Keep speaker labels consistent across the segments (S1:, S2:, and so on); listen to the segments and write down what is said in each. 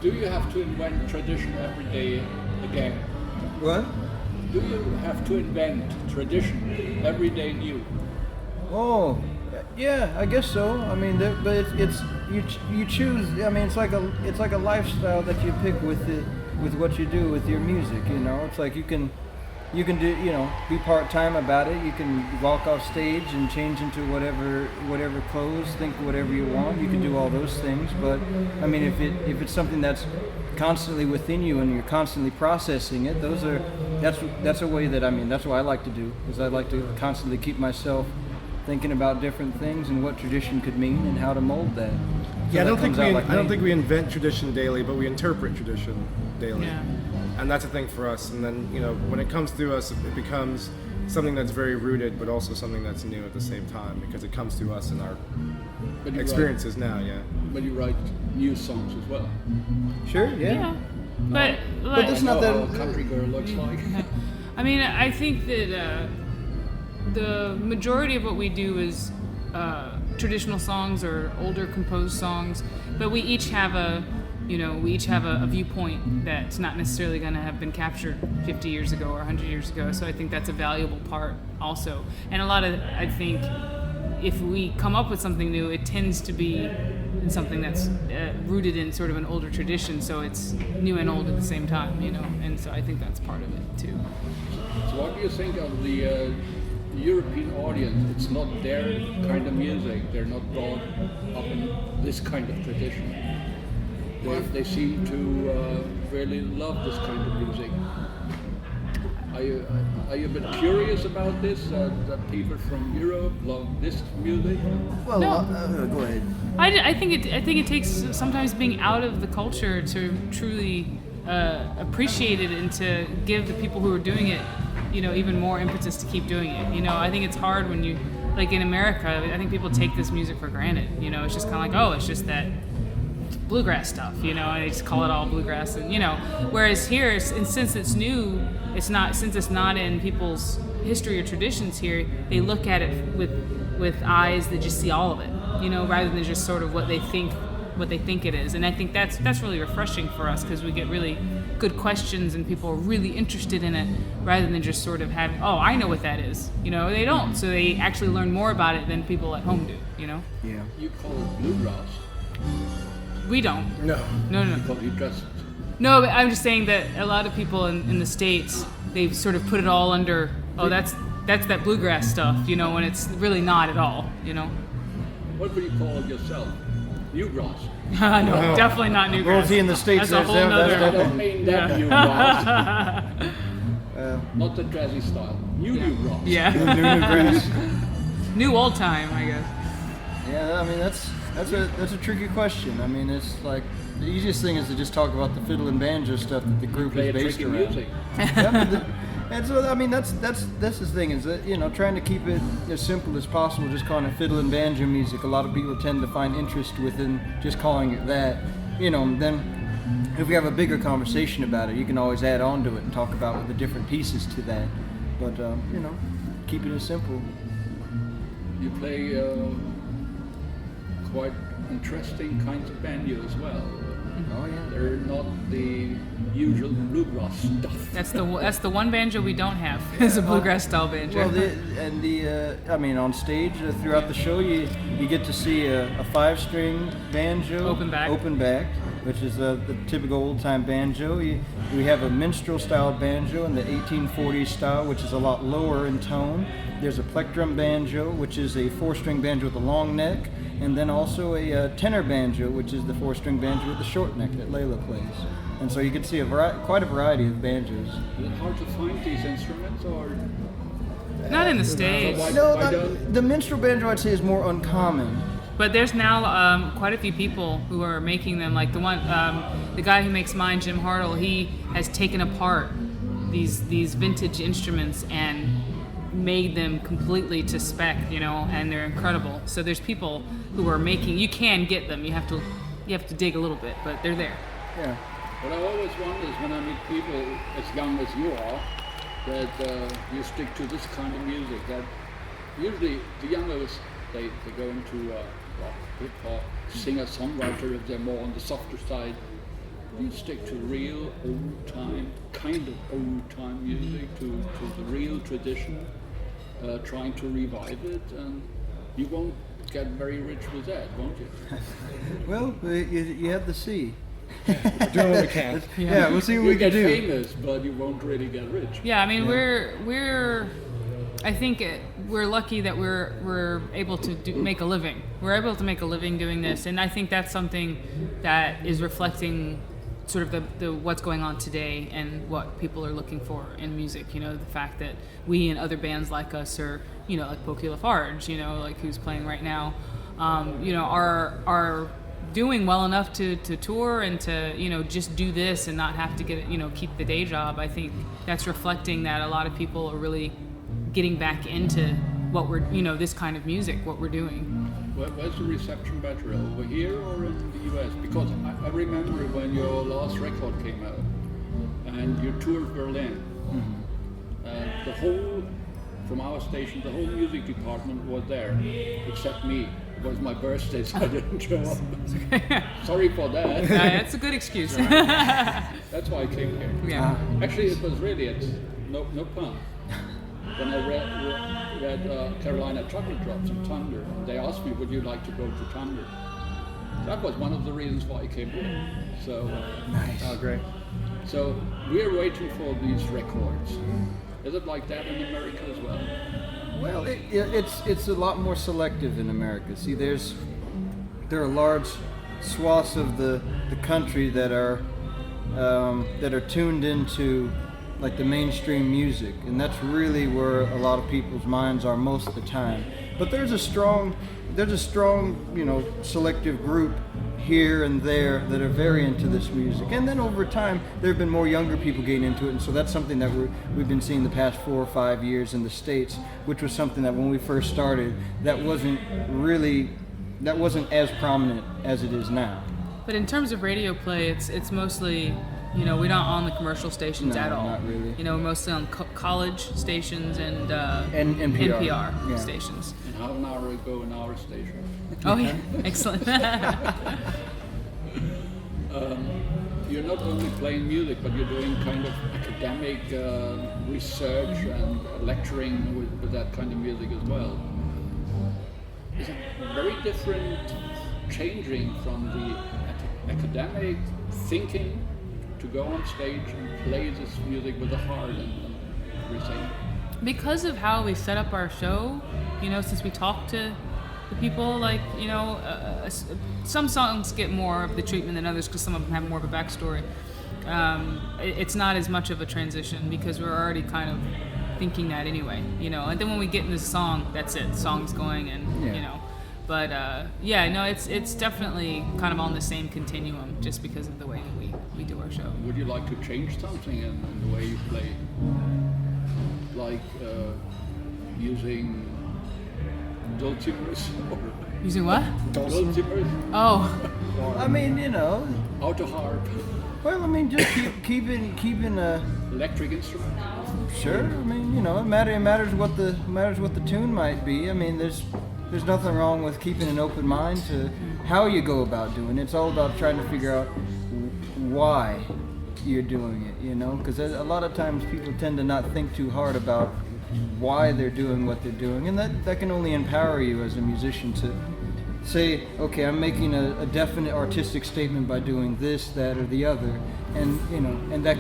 S1: Do you have to invent tradition every day again?
S2: What?
S1: Do you have to invent tradition every day new?
S2: Oh, yeah, I guess so. I mean, but it's you choose. I mean, it's like a lifestyle that you pick with what you do with your music. You know, it's like you can do, you know, be part-time about it. You can walk off stage and change into whatever clothes, think whatever you want. You can do all those things. But I mean, if it's something that's constantly within you and you're constantly processing it, that's a way that, I mean, that's what I like to do. Is I like to constantly keep myself thinking about different things and what tradition could mean and how to mold that. So
S3: yeah, I
S2: that
S3: don't think we invent tradition daily, but we interpret tradition daily.
S4: Yeah.
S3: And that's a thing for us. And then, you know, when it comes through us, it becomes something that's very rooted, but also something that's new at the same time, because it comes through us and our experiences now, yeah.
S1: But you write new songs as well.
S2: Sure, yeah.
S4: But
S2: that's not
S1: how
S2: that.
S1: a country girl looks like.
S4: I mean, I think that the majority of what we do is traditional songs or older composed songs, but we each have a viewpoint that's not necessarily going to have been captured 50 years ago or 100 years ago. So I think that's a valuable part also. And a lot of, I think, if we come up with something new, it tends to be in something that's rooted in sort of an older tradition. So it's new and old at the same time, you know. And so I think that's part of it too.
S1: So what do you think of the European audience? It's not their kind of music. They're not brought up in this kind of tradition. They seem to really love this kind of music. Are you a bit curious about this? That people from Europe love this music?
S2: Well,
S4: No.
S2: go ahead.
S4: I think it takes sometimes being out of the culture to truly appreciate it and to give the people who are doing it, you know, even more impetus to keep doing it. You know, I think it's hard when you, like in America, I think people take this music for granted. You know, it's just kind of like, oh, it's just that bluegrass stuff, you know, and they just call it all bluegrass, and you know. Whereas here, and since it's new, since it's not in people's history or traditions here, they look at it with eyes that just see all of it, you know, rather than just sort of what they think it is. And I think that's really refreshing for us, because we get really good questions and people are really interested in it, rather than just sort of having, oh, I know what that is, you know. They don't, so they actually learn more about it than people at home do, you know.
S2: Yeah.
S1: You call it bluegrass.
S4: We don't.
S3: No.
S1: Because you just...
S4: No, but I'm just saying that a lot of people in the States, they've sort of put it all under, oh, that's that bluegrass stuff, you know, when it's really not at all, you know.
S1: What would you call it yourself? Newgrass.
S4: No, definitely not newgrass.
S2: Well, see, in the States,
S4: That's a
S2: there's
S4: whole
S1: I
S4: nother...
S1: don't mean that newgrass. Not the jazzy style. Newgrass.
S4: Yeah.
S2: New grass.
S4: New old time, I guess.
S2: Yeah, I mean that's a tricky question. I mean, it's like the easiest thing is to just talk about the fiddle and banjo stuff that the group
S1: Play
S2: is
S1: a
S2: based
S1: tricky
S2: around.
S1: music.
S2: And so I mean that's the thing, is that, you know, trying to keep it as simple as possible, just calling it fiddle and banjo music. A lot of people tend to find interest within just calling it that, you know. Then if we have a bigger conversation about it, you can always add on to it and talk about the different pieces to that. But you know, keep it as simple.
S1: You play quite interesting kinds of banjo as well.
S2: Oh yeah.
S1: They're not the usual bluegrass stuff.
S4: That's the one banjo we don't have. It's a bluegrass style banjo.
S2: Well, I mean, on stage throughout the show, you get to see a 5-string banjo,
S4: Open back,
S2: which is the typical old-time banjo. We have a minstrel style banjo in the 1840s style, which is a lot lower in tone. There's a plectrum banjo, which is a 4-string banjo with a long neck, and then also a tenor banjo, which is the 4-string banjo with the short neck that Layla plays. And so you can see quite a variety of banjos.
S1: Is it hard to find these instruments, or?
S4: Not in the States.
S2: The minstrel banjo, I'd say, is more uncommon.
S4: But there's now quite a few people who are making them. Like the guy who makes mine, Jim Hartle, he has taken apart these vintage instruments and made them completely to spec, you know, and they're incredible. So there's people who are making. You can get them. You have to dig a little bit, but they're there.
S2: Yeah.
S1: What I always wonder is, when I meet people as young as you are, that you stick to this kind of music. That usually the youngers, they go into rock, hip hop, singer-songwriter if they're more on the softer side. you stick to real old time, kind of old time music, to the real tradition, trying to revive it, and you won't get very rich with that, won't you?
S2: Well, you have to see.
S3: We're doing what we can.
S2: Yeah, we'll see what
S1: You
S2: we can
S1: get
S2: do.
S1: famous, but you won't really get rich.
S4: Yeah, I mean, I think we're lucky that we're able to make a living. We're able to make a living doing this, and I think that's something that is reflecting sort of the what's going on today and what people are looking for in music. You know, the fact that we and other bands like us are, you know, like Pokey Lafarge, you know, like who's playing right now, you know, are doing well enough to tour and to, you know, just do this and not have to keep the day job. I think that's reflecting that a lot of people are really getting back into what we're, you know, this kind of music, what we're doing.
S1: Where's the reception better, over here or in the US? Because I remember when your last record came out and you toured Berlin, the whole, from our station, the whole music department was there, except me. It was my birthday, so I didn't show up. Sorry for that.
S4: That's a good excuse.
S1: That's why I came here.
S4: Yeah.
S1: Actually, it was really, it's no pun. When I read Carolina Chocolate Drops in Thunder, they asked me, would you like to go to Thunder? That was one of the reasons why I came here. So,
S2: Nice.
S3: Oh, great.
S1: so we're waiting for these records. Is it like that in America as well?
S2: Well, it's a lot more selective in America. See, there are large swaths of the country that are tuned into like the mainstream music, and that's really where a lot of people's minds are most of the time. But there's a strong, you know, selective group here and there that are very into this music. And then over time, there have been more younger people getting into it, and so that's something that we've been seeing the past 4 or 5 years in the States, which was something that when we first started, that wasn't as prominent as it is now.
S4: But in terms of radio play, it's mostly, you know, we're not on the commercial stations
S2: No,
S4: at all.
S2: not really.
S4: You know, we're mostly on college stations and
S2: NPR. Yeah.
S4: stations.
S1: And half an hour ago in our station.
S4: Oh yeah, excellent.
S1: You're not only playing music, but you're doing kind of academic research and lecturing with that kind of music as well. Is it very different, changing from the academic thinking to go on stage and play this music with the heart and everything?
S4: Because of how we set up our show, you know, since we talk to the people, like, you know, some songs get more of the treatment than others because some of them have more of a backstory. It's not as much of a transition because we're already kind of thinking that anyway, you know. And then when we get in this song, that's it. The song's going, and you know. But yeah, no, it's definitely kind of on the same continuum just because of the way that we do our show.
S1: Would you like to change something in the way you play? Like using dulcimers or
S4: Using what?
S1: dulcimers,
S4: Oh,
S2: I mean, you know,
S1: auto harp,
S2: well, I mean, just keeping a.
S1: electric instrument.
S2: Sure. I mean, you know, it matters what the tune might be. I mean, there's nothing wrong with keeping an open mind to how you go about doing it. It's all about trying to figure out why you're doing it, you know, because a lot of times people tend to not think too hard about why they're doing what they're doing, and that can only empower you as a musician to say, okay, I'm making a definite artistic statement by doing this, that, or the other, and you know, and that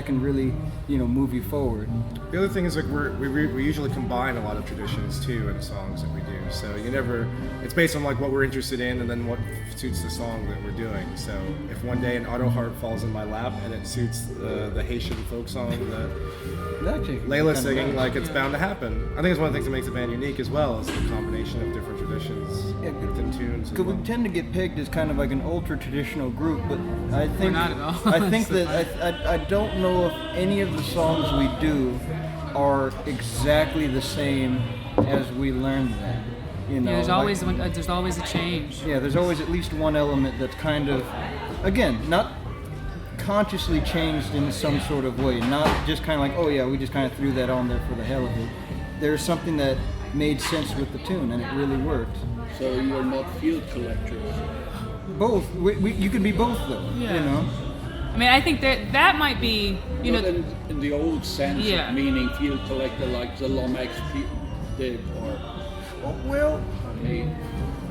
S2: can really, you know, move you forward.
S3: The other thing is, like, we usually combine a lot of traditions too in the songs that we do. So it's based on like what we're interested in and then what suits the song that we're doing. So if one day an auto harp falls in my lap and it suits the Haitian folk song that Layla's singing, like, it's bound to happen. I think it's one of the things that makes the band unique as well, is the combination of different traditions within tunes.
S2: Because we tend to get pegged as kind of like an ultra traditional group, but I think
S4: we're not at all.
S2: I think that I don't know if any of the songs we do are exactly the same as we learned them. You know,
S4: yeah, there's always a change.
S2: Yeah, there's always at least one element that's kind of, again, not consciously changed in some sort of way, not just kind of like, oh yeah, we just kind of threw that on there for the hell of it. There's something that made sense with the tune, and it really worked.
S1: So you are not field collectors.
S2: Both. You can be both, though.
S4: Yeah.
S2: You know.
S4: I mean, I think that might be, you know,
S1: in the old sense
S4: Yeah.
S1: of meaning field collector like the Lomax did, or
S2: Well,
S1: okay,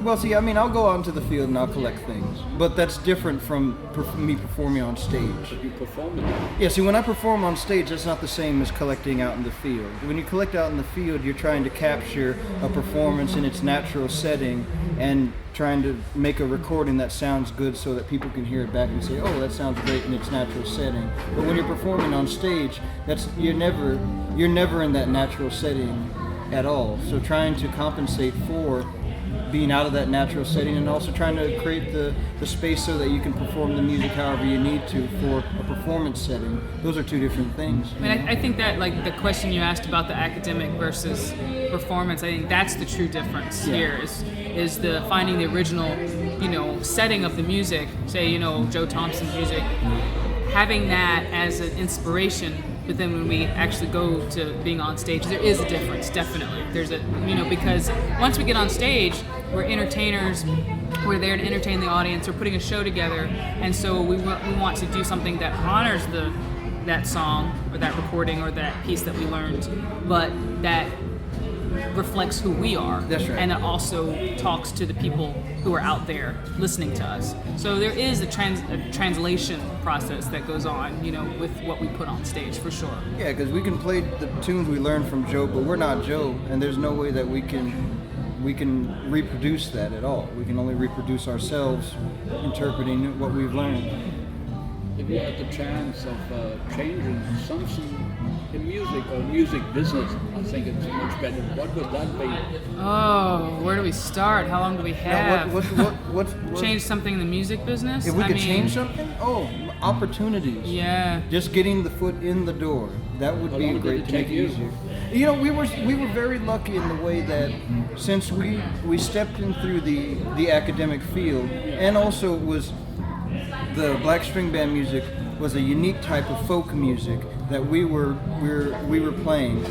S2: well, see, I mean, I'll go out into the field and I'll collect things, but that's different from me performing on stage.
S1: you perform it.
S2: Yeah, see, when I perform on stage, that's not the same as collecting out in the field. When you collect out in the field, you're trying to capture a performance in its natural setting and trying to make a recording that sounds good so that people can hear it back and say, oh, that sounds great in its natural setting. But when you're performing on stage, you're never in that natural setting at all. So trying to compensate for being out of that natural setting and also trying to create the space so that you can perform the music however you need to for a performance setting. Those are two different things.
S4: I mean, I think that, like, the question you asked about the academic versus performance, I think that's the true difference here is the finding the original, you know, setting of the music, say, you know, Joe Thompson's music, having that as an inspiration. But then when we actually go to being on stage, there is a difference, definitely. There's a, you know, because once we get on stage, we're entertainers, we're there to entertain the audience, we're putting a show together, and so we want to do something that honors that song or that recording or that piece that we learned, but that reflects who we are.
S2: That's right.
S4: And that also talks to the people who are out there listening to us. So there is a translation process that goes on, you know, with what we put on stage, for sure.
S2: Yeah, because we can play the tunes we learned from Joe, but we're not Joe, and there's no way that we can reproduce that at all. We can only reproduce ourselves interpreting what we've learned.
S1: If you had the chance of changing something in music or music business, I think it's much better. What would that be?
S4: Oh, where do we start? How long do we have?
S2: What
S4: Change something in the music business?
S2: If we could
S4: mean,
S2: change something? Oh, opportunities.
S4: Yeah.
S2: Just getting the foot in the door. That would
S1: How
S2: be
S1: long did
S2: great
S1: it
S2: to make
S1: take
S2: it
S1: you?
S2: easier. You know, we were very lucky in the way that since we stepped in through the academic field, and also it was the black string band music was a unique type of folk music that we were playing.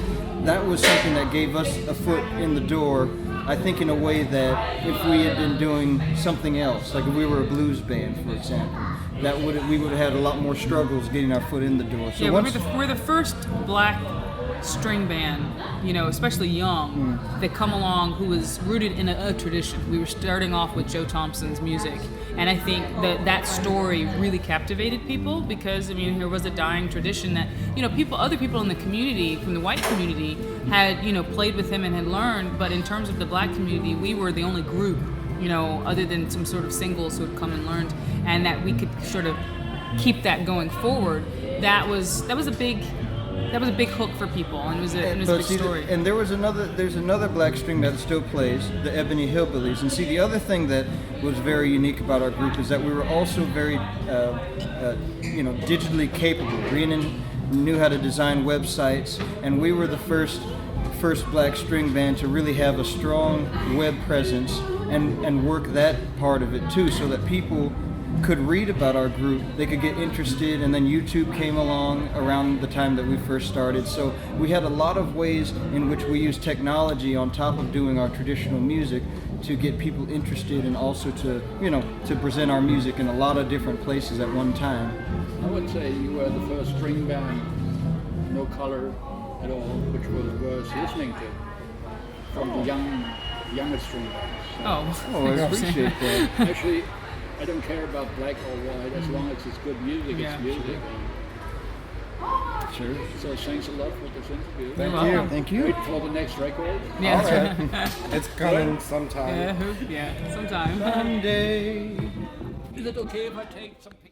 S2: That was something that gave us a foot in the door, I think, in a way that if we had been doing something else, like if we were a blues band, for example, we would have had a lot more struggles getting our foot in the door. So
S4: Yeah,
S2: once,
S4: we're the first black string band, you know, especially young, that come along who was rooted in a tradition. We were starting off with Joe Thompson's music, and I think that story really captivated people because, I mean, there was a dying tradition that, you know, other people in the community, from the white community, had, you know, played with him and had learned, but in terms of the black community, we were the only group, you know, other than some sort of singles who had come and learned, and that we could sort of keep that going forward. That was a big hook for people, and it was a big story.
S2: And there's another black string that still plays, the Ebony Hillbillies. And see, the other thing that was very unique about our group is that we were also very, digitally capable. Rhiannon knew how to design websites, and we were the first black string band to really have a strong web presence and work that part of it too, so that people could read about our group, they could get interested, and then YouTube came along around the time that we first started. So we had a lot of ways in which we used technology on top of doing our traditional music to get people interested and also to present our music in a lot of different places at one time.
S1: I would say you were the first string band, no color at all, which was worth listening to from the youngest string bands.
S4: Oh,
S2: I appreciate that.
S1: Actually, I don't care about black or white, as long as it's good music,
S4: Yeah.
S1: it's music.
S2: Sure.
S1: So thanks a lot for this interview.
S4: You're welcome.
S2: Thank you.
S1: Wait for the next record.
S4: Yeah,
S2: All
S4: that's
S2: right.
S3: It's coming sometime.
S4: Yeah, sometime.
S2: Someday.
S1: Is it okay if I take some pictures?